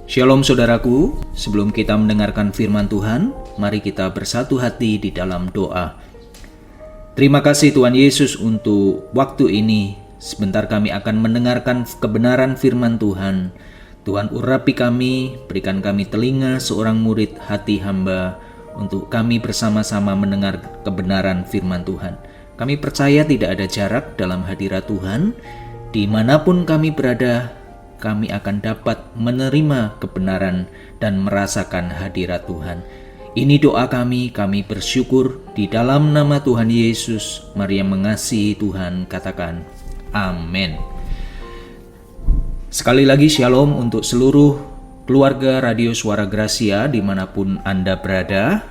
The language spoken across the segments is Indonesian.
Shalom saudaraku, sebelum kita mendengarkan firman Tuhan, mari kita bersatu hati di dalam doa. Terima kasih Tuhan Yesus untuk waktu ini. Sebentar kami akan mendengarkan kebenaran firman Tuhan. Tuhan urapi kami, berikan kami telinga seorang murid hati hamba untuk kami bersama-sama mendengar kebenaran firman Tuhan. Kami percaya tidak ada jarak dalam hadirat Tuhan. Dimanapun kami berada, kami akan dapat menerima kebenaran dan merasakan hadirat Tuhan. Ini doa kami bersyukur di dalam nama Tuhan Yesus. Mari yang mengasihi Tuhan katakan amin. Sekali lagi shalom untuk seluruh keluarga Radio Suara Gracia dimanapun Anda berada.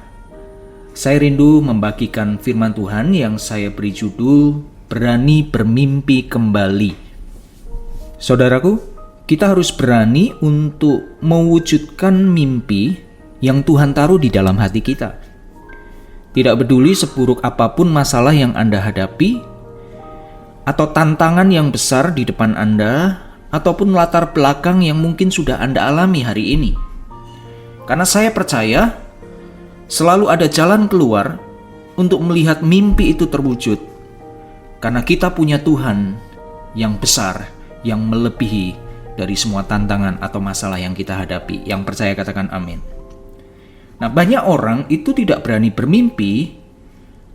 Saya rindu membagikan firman Tuhan yang saya beri judul Berani Bermimpi Kembali. Saudaraku, kita harus berani untuk mewujudkan mimpi yang Tuhan taruh di dalam hati kita. Tidak peduli seburuk apapun masalah yang Anda hadapi, atau tantangan yang besar di depan Anda, ataupun latar belakang yang mungkin sudah Anda alami hari ini. Karena saya percaya, selalu ada jalan keluar untuk melihat mimpi itu terwujud. Karena kita punya Tuhan yang besar, yang melebihi dari semua tantangan atau masalah yang kita hadapi. Yang percaya katakan amin. Nah, banyak orang itu tidak berani bermimpi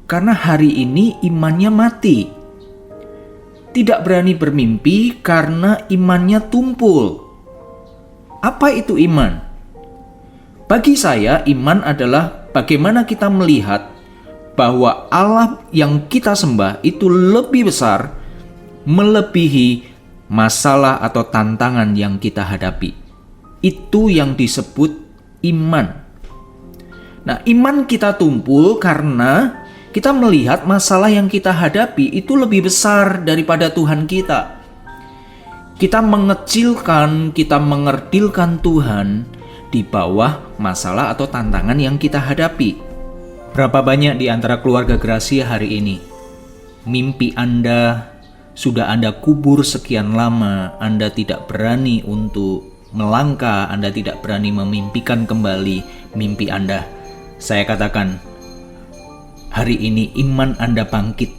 karena hari ini imannya mati. Tidak berani bermimpi karena imannya tumpul. Apa itu iman? Bagi saya, iman adalah bagaimana kita melihat bahwa Allah yang kita sembah itu lebih besar, melebihi masalah atau tantangan yang kita hadapi. Itu yang disebut iman. Nah, iman kita tumpul karena kita melihat masalah yang kita hadapi itu lebih besar daripada Tuhan kita. Kita mengecilkan, kita mengerdilkan Tuhan di bawah masalah atau tantangan yang kita hadapi. Berapa banyak di antara keluarga Gracia hari ini mimpi Anda sudah Anda kubur sekian lama, Anda tidak berani untuk melangkah, Anda tidak berani memimpikan kembali mimpi Anda. Saya katakan, hari ini iman Anda bangkit.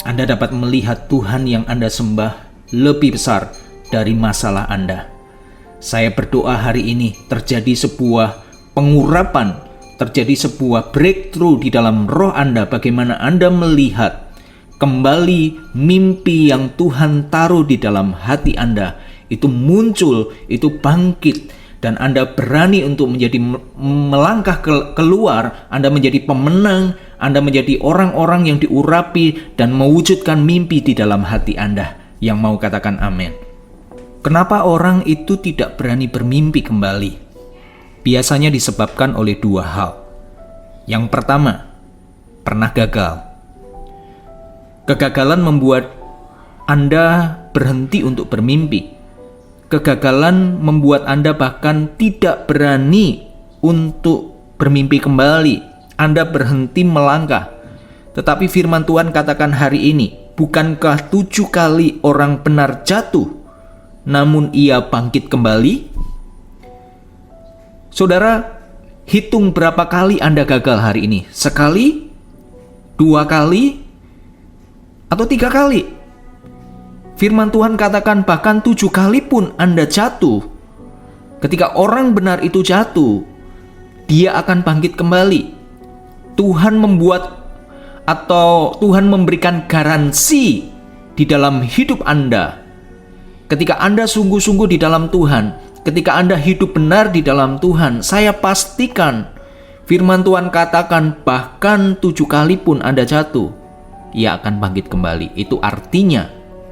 Anda dapat melihat Tuhan yang Anda sembah lebih besar dari masalah Anda. Saya berdoa hari ini terjadi sebuah pengurapan, terjadi sebuah breakthrough di dalam roh Anda, bagaimana Anda melihat kembali mimpi yang Tuhan taruh di dalam hati Anda itu muncul, itu bangkit, dan Anda berani untuk menjadi melangkah keluar. Anda menjadi pemenang, Anda menjadi orang-orang yang diurapi dan mewujudkan mimpi di dalam hati Anda. Yang mau katakan amin. Kenapa orang itu tidak berani bermimpi kembali? Biasanya disebabkan oleh dua hal. Yang pertama, pernah gagal. Kegagalan membuat Anda berhenti untuk bermimpi. Kegagalan membuat Anda bahkan tidak berani untuk bermimpi kembali. Anda berhenti melangkah. Tetapi firman Tuhan katakan hari ini, bukankah 7 kali orang benar jatuh, namun ia bangkit kembali? Saudara, hitung berapa kali Anda gagal hari ini? Sekali? 2 kali? Atau 3 kali? Firman Tuhan katakan bahkan 7 kali pun Anda jatuh. Ketika orang benar itu jatuh, dia akan bangkit kembali. Tuhan memberikan garansi di dalam hidup Anda. Ketika Anda sungguh-sungguh di dalam Tuhan, ketika Anda hidup benar di dalam Tuhan, saya pastikan firman Tuhan katakan bahkan 7 kali pun Anda jatuh, ia akan bangkit kembali. Itu artinya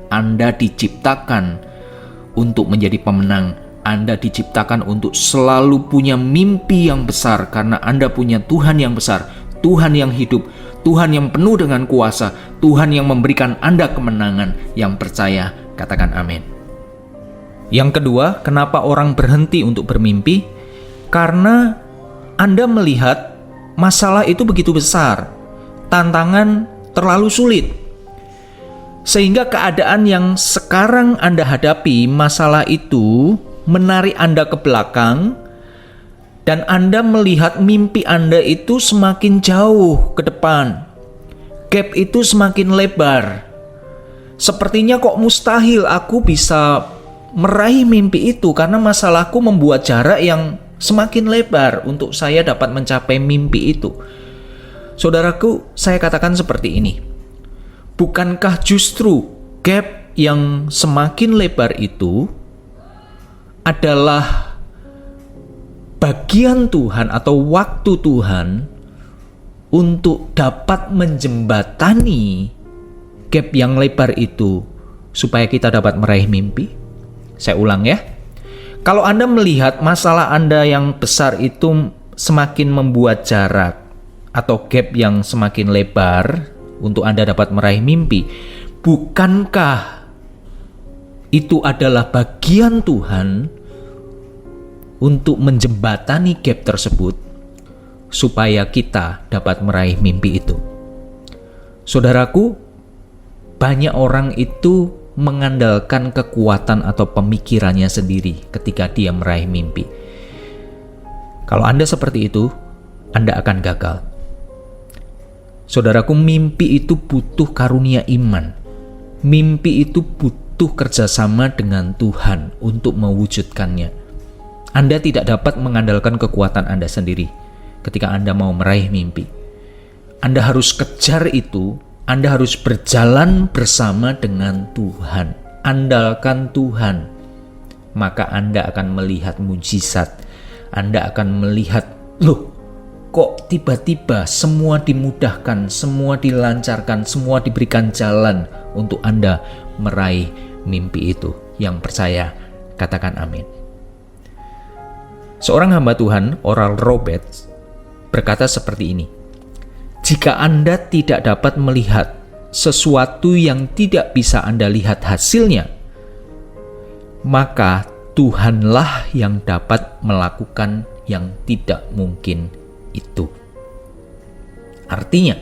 Anda diciptakan untuk menjadi pemenang. Anda diciptakan untuk selalu punya mimpi yang besar karena Anda punya Tuhan yang besar, Tuhan yang hidup, Tuhan yang penuh dengan kuasa, Tuhan yang memberikan Anda kemenangan. Yang percaya katakan amin. Yang kedua, kenapa orang berhenti untuk bermimpi? Karena Anda melihat masalah itu begitu besar, tantangan terlalu sulit. Sehingga keadaan yang sekarang Anda hadapi, masalah itu menarik Anda ke belakang, dan Anda melihat mimpi Anda itu semakin jauh ke depan. Gap itu semakin lebar. Sepertinya kok mustahil aku bisa meraih mimpi itu karena masalahku membuat jarak yang semakin lebar untuk saya dapat mencapai mimpi itu. Saudaraku, saya katakan seperti ini. Bukankah justru gap yang semakin lebar itu adalah bagian Tuhan atau waktu Tuhan untuk dapat menjembatani gap yang lebar itu supaya kita dapat meraih mimpi? Saya ulang ya. Kalau Anda melihat masalah Anda yang besar itu semakin membuat jarak atau gap yang semakin lebar untuk Anda dapat meraih mimpi, bukankah itu adalah bagian Tuhan untuk menjembatani gap tersebut supaya kita dapat meraih mimpi itu? Saudaraku, banyak orang itu mengandalkan kekuatan atau pemikirannya sendiri ketika dia meraih mimpi. Kalau Anda seperti itu, Anda akan gagal. Saudaraku, mimpi itu butuh karunia iman. Mimpi itu butuh kerjasama dengan Tuhan untuk mewujudkannya. Anda tidak dapat mengandalkan kekuatan Anda sendiri ketika Anda mau meraih mimpi. Anda harus kejar itu. Anda harus berjalan bersama dengan Tuhan. Andalkan Tuhan. Maka Anda akan melihat mujizat. Anda akan melihat, loh, kok tiba-tiba semua dimudahkan, semua dilancarkan, semua diberikan jalan untuk Anda meraih mimpi itu. Yang percaya, katakan amin. Seorang hamba Tuhan, Oral Roberts, berkata seperti ini. Jika Anda tidak dapat melihat sesuatu yang tidak bisa Anda lihat hasilnya, maka Tuhanlah yang dapat melakukan yang tidak mungkin itu. Artinya,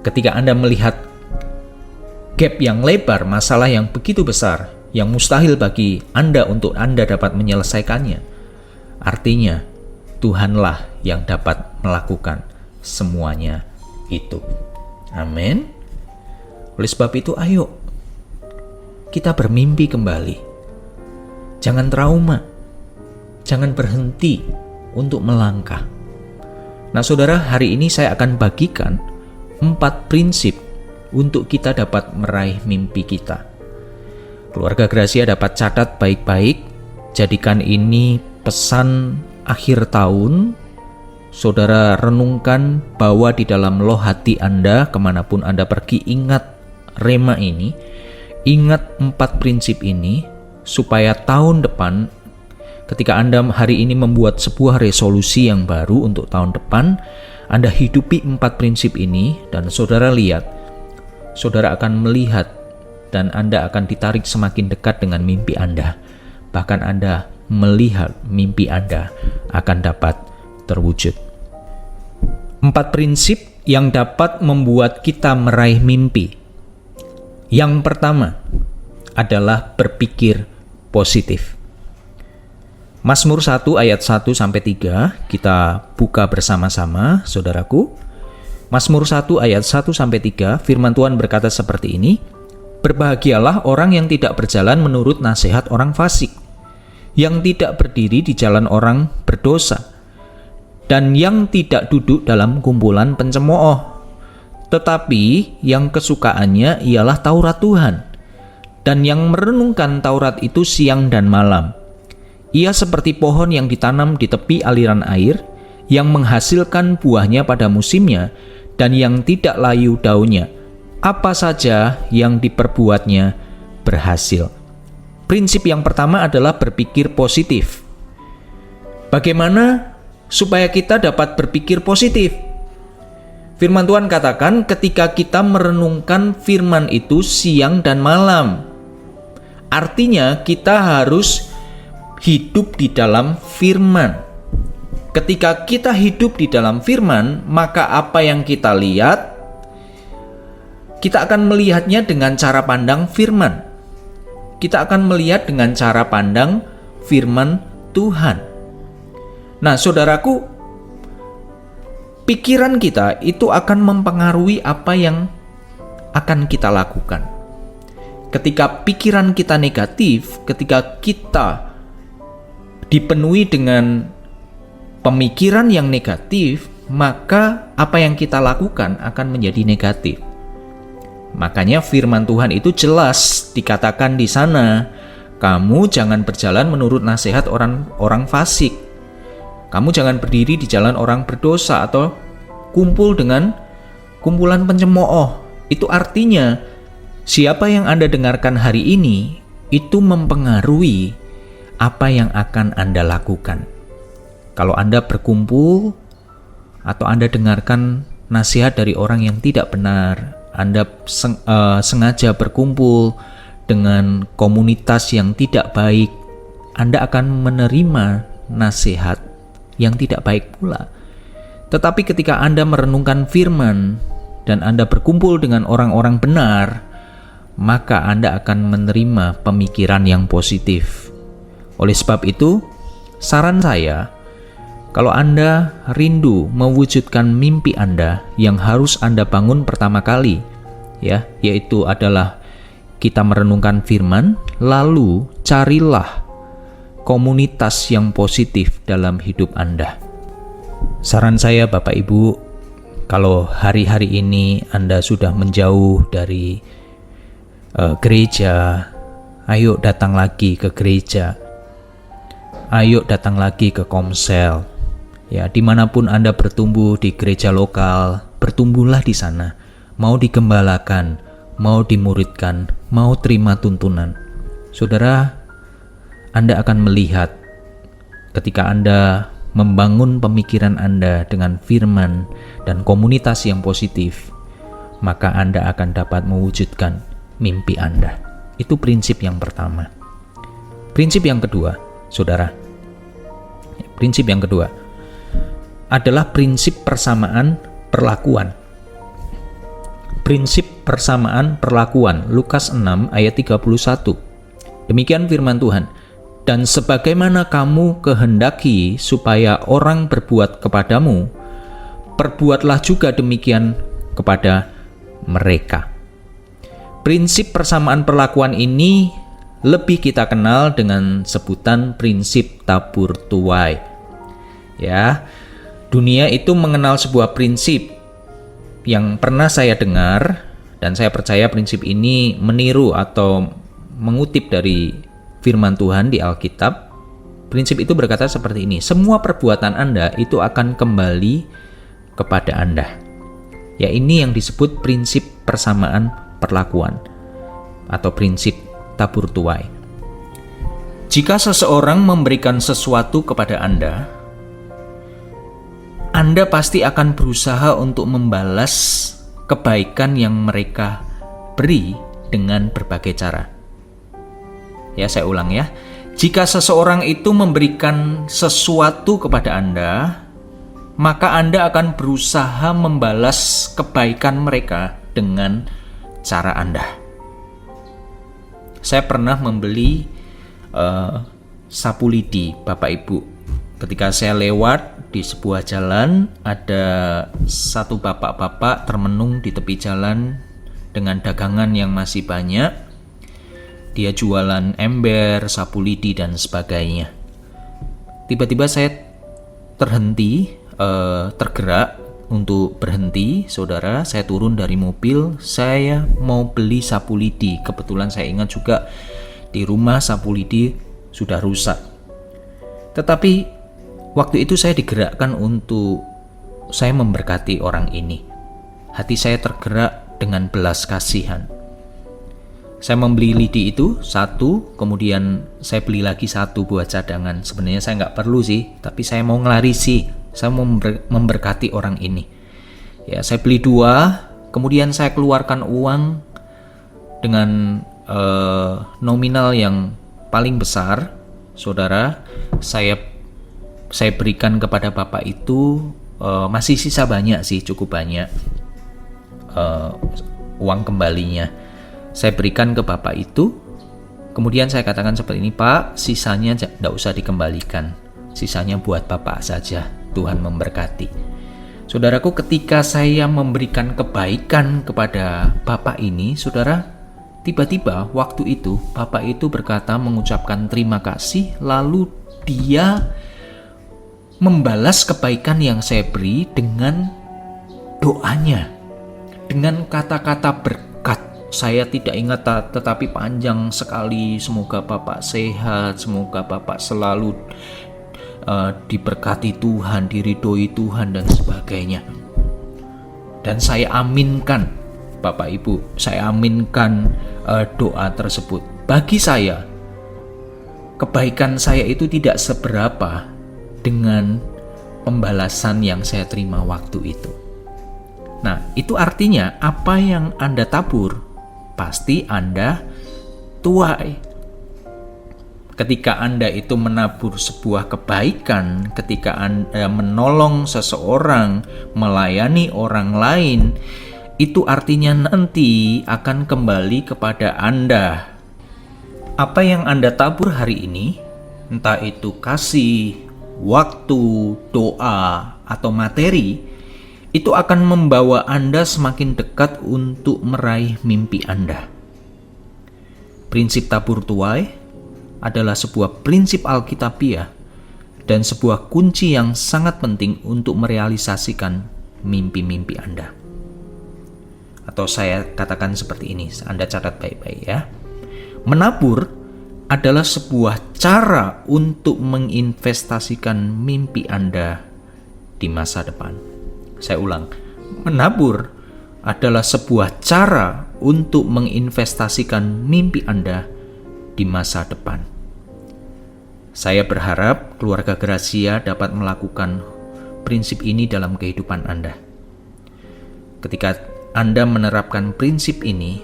ketika Anda melihat gap yang lebar, masalah yang begitu besar, yang mustahil bagi Anda untuk Anda dapat menyelesaikannya, artinya Tuhanlah yang dapat melakukan semuanya itu. Amin. Oleh sebab itu, ayo kita bermimpi kembali. Jangan trauma. Jangan berhenti untuk melangkah. Nah, saudara, hari ini saya akan bagikan 4 prinsip untuk kita dapat meraih mimpi kita. Keluarga Gracia dapat catat baik-baik. Jadikan ini pesan akhir tahun. Saudara renungkan, bawa di dalam loh hati Anda kemanapun Anda pergi. Ingat rema ini, ingat 4 prinsip ini, supaya tahun depan ketika Anda hari ini membuat sebuah resolusi yang baru untuk tahun depan, Anda hidupi 4 prinsip ini, dan saudara lihat, saudara akan melihat dan Anda akan ditarik semakin dekat dengan mimpi Anda. Bahkan Anda melihat mimpi Anda akan dapat terwujud. 4 prinsip yang dapat membuat kita meraih mimpi. Yang pertama adalah berpikir positif. Mazmur 1 ayat 1-3 kita buka bersama-sama, saudaraku. Mazmur 1 ayat 1-3, firman Tuhan berkata seperti ini. Berbahagialah orang yang tidak berjalan menurut nasihat orang fasik, yang tidak berdiri di jalan orang berdosa, dan yang tidak duduk dalam kumpulan pencemooh, tetapi yang kesukaannya ialah Taurat Tuhan, dan yang merenungkan Taurat itu siang dan malam. Ia seperti pohon yang ditanam di tepi aliran air, yang menghasilkan buahnya pada musimnya, dan yang tidak layu daunnya. Apa saja yang diperbuatnya berhasil. Prinsip yang pertama adalah berpikir positif. Bagaimana supaya kita dapat berpikir positif? Firman Tuhan katakan ketika kita merenungkan firman itu siang dan malam. Artinya kita harus hidup di dalam firman. Ketika kita hidup di dalam firman, maka apa yang kita lihat, kita akan melihatnya dengan cara pandang firman. kita akan melihat dengan cara pandang firman Tuhan. Nah, saudaraku, pikiran kita itu akan mempengaruhi apa yang akan kita lakukan. Ketika pikiran kita negatif, ketika kita dipenuhi dengan pemikiran yang negatif, maka apa yang kita lakukan akan menjadi negatif. Makanya firman Tuhan itu jelas dikatakan di sana, kamu jangan berjalan menurut nasihat orang fasik. Kamu jangan berdiri di jalan orang berdosa atau kumpul dengan kumpulan pencemooh. Itu artinya siapa yang Anda dengarkan hari ini itu mempengaruhi apa yang akan Anda lakukan. Kalau Anda berkumpul atau Anda dengarkan nasihat dari orang yang tidak benar, Anda sengaja berkumpul dengan komunitas yang tidak baik, Anda akan menerima nasihat yang tidak baik pula. Tetapi ketika Anda merenungkan firman dan Anda berkumpul dengan orang-orang benar, maka Anda akan menerima pemikiran yang positif. Oleh sebab itu, saran saya, kalau Anda rindu mewujudkan mimpi Anda yang harus Anda bangun pertama kali, yaitu adalah kita merenungkan firman, lalu carilah komunitas yang positif dalam hidup Anda. Saran saya Bapak Ibu, kalau hari-hari ini Anda sudah menjauh dari gereja, ayo datang lagi ke gereja. Ayo datang lagi ke komsel. Ya, dimanapun Anda bertumbuh di gereja lokal, bertumbuhlah di sana. Mau digembalakan, mau dimuridkan, mau terima tuntunan. Saudara, Anda akan melihat ketika Anda membangun pemikiran Anda dengan firman dan komunitas yang positif, maka Anda akan dapat mewujudkan mimpi Anda. Itu prinsip yang pertama. Prinsip yang kedua, saudara. Prinsip yang kedua adalah prinsip persamaan perlakuan. Prinsip persamaan perlakuan, Lukas 6 ayat 31. Demikian firman Tuhan. Dan sebagaimana kamu kehendaki supaya orang berbuat kepadamu, perbuatlah juga demikian kepada mereka. Prinsip persamaan perlakuan ini lebih kita kenal dengan sebutan prinsip tabur tuai. Ya, dunia itu mengenal sebuah prinsip yang pernah saya dengar, dan saya percaya prinsip ini meniru atau mengutip dari firman Tuhan di Alkitab. Prinsip itu berkata seperti ini, semua perbuatan Anda itu akan kembali kepada Anda. Ya, ini yang disebut prinsip persamaan perlakuan atau prinsip tabur tuai. Jika seseorang memberikan sesuatu kepada Anda pasti akan berusaha untuk membalas kebaikan yang mereka beri dengan berbagai cara. Ya, saya ulang ya. Jika seseorang itu memberikan sesuatu kepada Anda, maka Anda akan berusaha membalas kebaikan mereka dengan cara Anda. Saya pernah membeli sapu lidi, Bapak Ibu. Ketika saya lewat di sebuah jalan, ada satu bapak-bapak termenung di tepi jalan dengan dagangan yang masih banyak. Dia jualan ember, sapu lidi, dan sebagainya. Tiba-tiba saya tergerak untuk berhenti, saudara. Saya turun dari mobil, saya mau beli sapu lidi. Kebetulan saya ingat juga di rumah sapu lidi sudah rusak. Tetapi waktu itu saya digerakkan untuk saya memberkati orang ini. Hati saya tergerak dengan belas kasihan. Saya membeli lidi itu satu, kemudian saya beli lagi satu buat cadangan. Sebenarnya saya nggak perlu sih, tapi saya mau ngelarisi, saya mau memberkati orang ini. Ya, saya beli dua, kemudian saya keluarkan uang dengan nominal yang paling besar, saudara. Saya berikan kepada bapak itu, masih sisa banyak sih, cukup banyak uang kembalinya. Saya berikan ke bapak itu, Kemudian saya katakan seperti ini, Pak, sisanya tidak usah dikembalikan. Sisanya buat Bapak saja. Tuhan memberkati. Saudaraku, ketika saya memberikan kebaikan kepada Bapak ini, saudara, tiba-tiba waktu itu Bapak itu berkata mengucapkan terima kasih, lalu dia membalas kebaikan yang saya beri dengan doanya, dengan kata-kata berkat. Saya tidak ingat tetapi panjang sekali. Semoga Bapak sehat, semoga Bapak selalu diberkati Tuhan, diridhoi Tuhan dan sebagainya. Dan saya aminkan, Bapak Ibu, saya aminkan doa tersebut. Bagi saya, kebaikan saya itu tidak seberapa dengan pembalasan yang saya terima waktu itu. Nah, itu artinya apa yang Anda tabur pasti Anda tuai. Ketika Anda itu menabur sebuah kebaikan, ketika Anda menolong seseorang, melayani orang lain, itu artinya nanti akan kembali kepada Anda. Apa yang Anda tabur hari ini, entah itu kasih, waktu, doa, atau materi, itu akan membawa Anda semakin dekat untuk meraih mimpi Anda. Prinsip tabur tuai adalah sebuah prinsip Alkitabiah dan sebuah kunci yang sangat penting untuk merealisasikan mimpi-mimpi Anda. Atau saya katakan seperti ini, Anda catat baik-baik ya. Menabur adalah sebuah cara untuk menginvestasikan mimpi Anda di masa depan. Saya ulang, menabur adalah sebuah cara untuk menginvestasikan mimpi Anda di masa depan. Saya berharap keluarga Gracia dapat melakukan prinsip ini dalam kehidupan Anda. Ketika Anda menerapkan prinsip ini,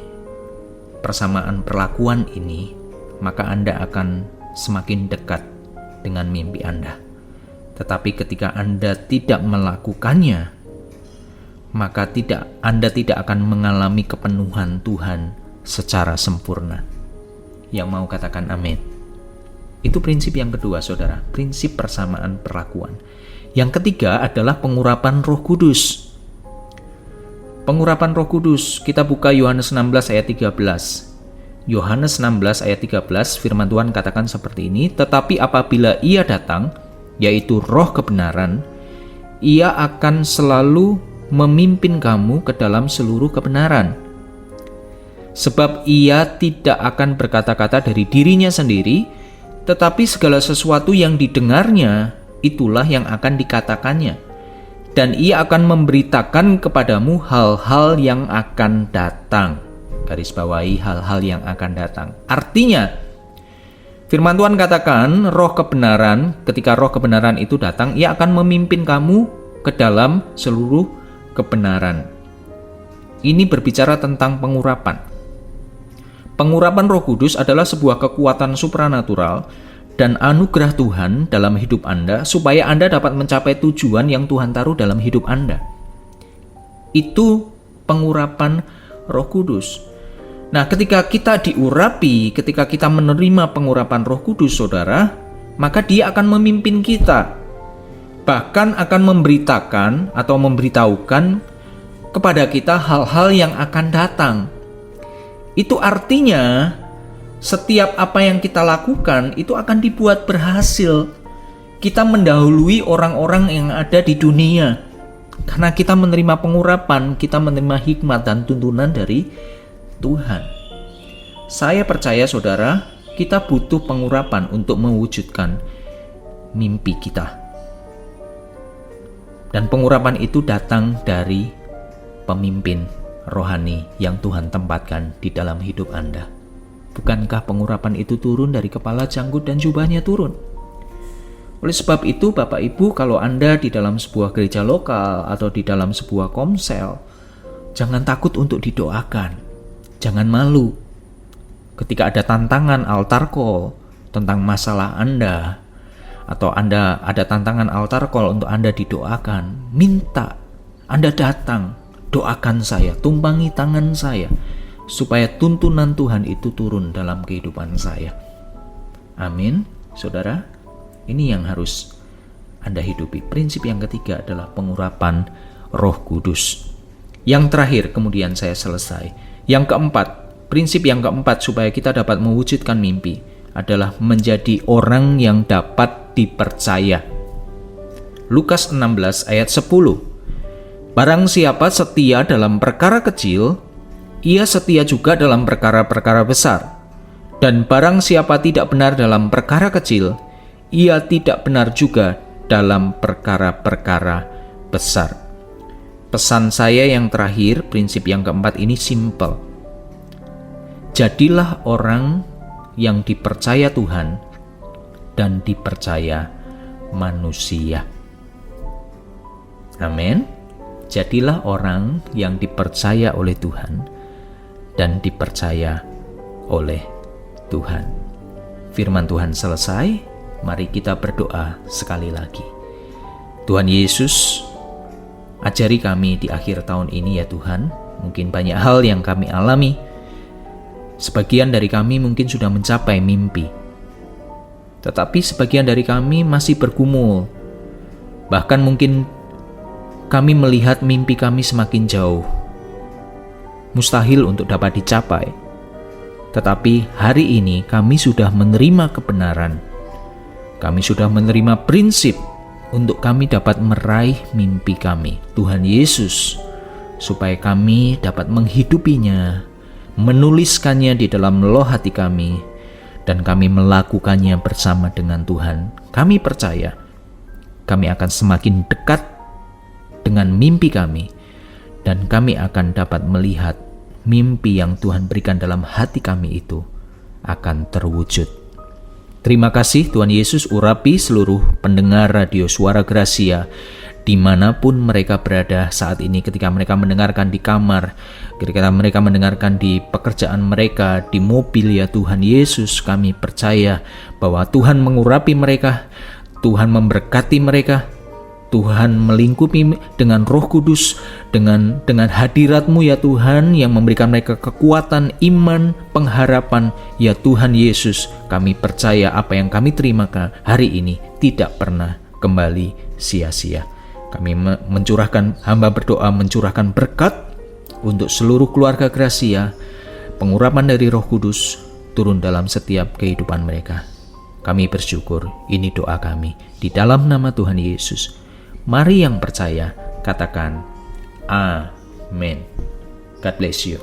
persamaan perlakuan ini, maka Anda akan semakin dekat dengan mimpi Anda. Tetapi ketika Anda tidak melakukannya, maka Anda tidak akan mengalami kepenuhan Tuhan secara sempurna. Yang mau katakan amin. Itu prinsip yang kedua, saudara, prinsip persamaan perlakuan. Yang ketiga adalah pengurapan Roh Kudus. Pengurapan Roh Kudus, kita buka Yohanes 16 ayat 13. Yohanes 16 ayat 13, firman Tuhan katakan seperti ini, tetapi apabila Ia datang, yaitu Roh kebenaran, Ia akan selalu memimpin kamu ke dalam seluruh kebenaran. Sebab Ia tidak akan berkata-kata dari dirinya sendiri, tetapi segala sesuatu yang didengarnya, itulah yang akan dikatakannya. Dan Ia akan memberitakan kepadamu hal-hal yang akan datang. Garis bawahi hal-hal yang akan datang. Artinya, firman Tuhan katakan, roh kebenaran, ketika roh kebenaran itu datang, Ia akan memimpin kamu ke dalam seluruh kebenaran. Ini berbicara tentang pengurapan. Pengurapan Roh Kudus adalah sebuah kekuatan supranatural dan anugerah Tuhan dalam hidup Anda supaya Anda dapat mencapai tujuan yang Tuhan taruh dalam hidup Anda. Itu pengurapan Roh Kudus. Nah, ketika kita diurapi, ketika kita menerima pengurapan Roh Kudus, saudara, maka Dia akan memimpin kita. Bahkan akan memberitakan atau memberitahukan kepada kita hal-hal yang akan datang. Itu artinya setiap apa yang kita lakukan itu akan dibuat berhasil. Kita mendahului orang-orang yang ada di dunia. Karena kita menerima pengurapan, kita menerima hikmat dan tuntunan dari Tuhan. Saya percaya, saudara, kita butuh pengurapan untuk mewujudkan mimpi kita. Dan pengurapan itu datang dari pemimpin rohani yang Tuhan tempatkan di dalam hidup Anda. Bukankah pengurapan itu turun dari kepala janggut dan jubahnya turun? Oleh sebab itu, Bapak Ibu, kalau Anda di dalam sebuah gereja lokal atau di dalam sebuah komsel, jangan takut untuk didoakan. Jangan malu. Ketika ada tantangan altar call tentang masalah Anda, atau Anda ada tantangan altar call untuk Anda didoakan, minta Anda datang, doakan saya, tumpangi tangan saya. supaya tuntunan Tuhan itu turun dalam kehidupan saya. Amin. Saudara, ini yang harus Anda hidupi. Prinsip yang ketiga adalah pengurapan Roh Kudus. Yang terakhir, kemudian saya selesai. Yang keempat, prinsip yang keempat supaya kita dapat mewujudkan mimpi adalah menjadi orang yang dapat dipercaya. Lukas 16 ayat 10. Barang siapa setia dalam perkara kecil, ia setia juga dalam perkara-perkara besar. Dan barang siapa tidak benar dalam perkara kecil, ia tidak benar juga dalam perkara-perkara besar. Pesan saya yang terakhir, prinsip yang keempat ini simple. Jadilah orang yang dipercaya Tuhan dan dipercaya manusia. Amin. Jadilah orang yang dipercaya oleh Tuhan dan dipercaya oleh Tuhan. Firman Tuhan selesai. Mari kita berdoa sekali lagi. Tuhan Yesus, ajari kami di akhir tahun ini ya Tuhan. Mungkin banyak hal yang kami alami. Sebagian dari kami mungkin sudah mencapai mimpi. Tetapi sebagian dari kami masih bergumul. Bahkan mungkin kami melihat mimpi kami semakin jauh. Mustahil untuk dapat dicapai. Tetapi hari ini kami sudah menerima kebenaran. Kami sudah menerima prinsip untuk kami dapat meraih mimpi kami. Tuhan Yesus, supaya kami dapat menghidupinya, menuliskannya di dalam loh hati kami, dan kami melakukannya bersama dengan Tuhan. Kami percaya kami akan semakin dekat dengan mimpi kami, dan kami akan dapat melihat mimpi yang Tuhan berikan dalam hati kami itu akan terwujud. Terima kasih Tuhan Yesus, urapi seluruh pendengar Radio Suara Gracia dimanapun mereka berada saat ini, ketika mereka mendengarkan di kamar, ketika mereka mendengarkan di pekerjaan mereka, di mobil ya Tuhan Yesus. Kami percaya bahwa Tuhan mengurapi mereka, Tuhan memberkati mereka, Tuhan melingkupi dengan Roh Kudus, dengan hadirat-Mu ya Tuhan, yang memberikan mereka kekuatan, iman, pengharapan ya Tuhan Yesus. Kami percaya apa yang kami terima hari ini tidak pernah kembali sia-sia. Kami hamba berdoa mencurahkan berkat untuk seluruh keluarga Gracia, pengurapan dari Roh Kudus turun dalam setiap kehidupan mereka. Kami bersyukur, ini doa kami di dalam nama Tuhan Yesus. Mari yang percaya, katakan Amin. God bless you.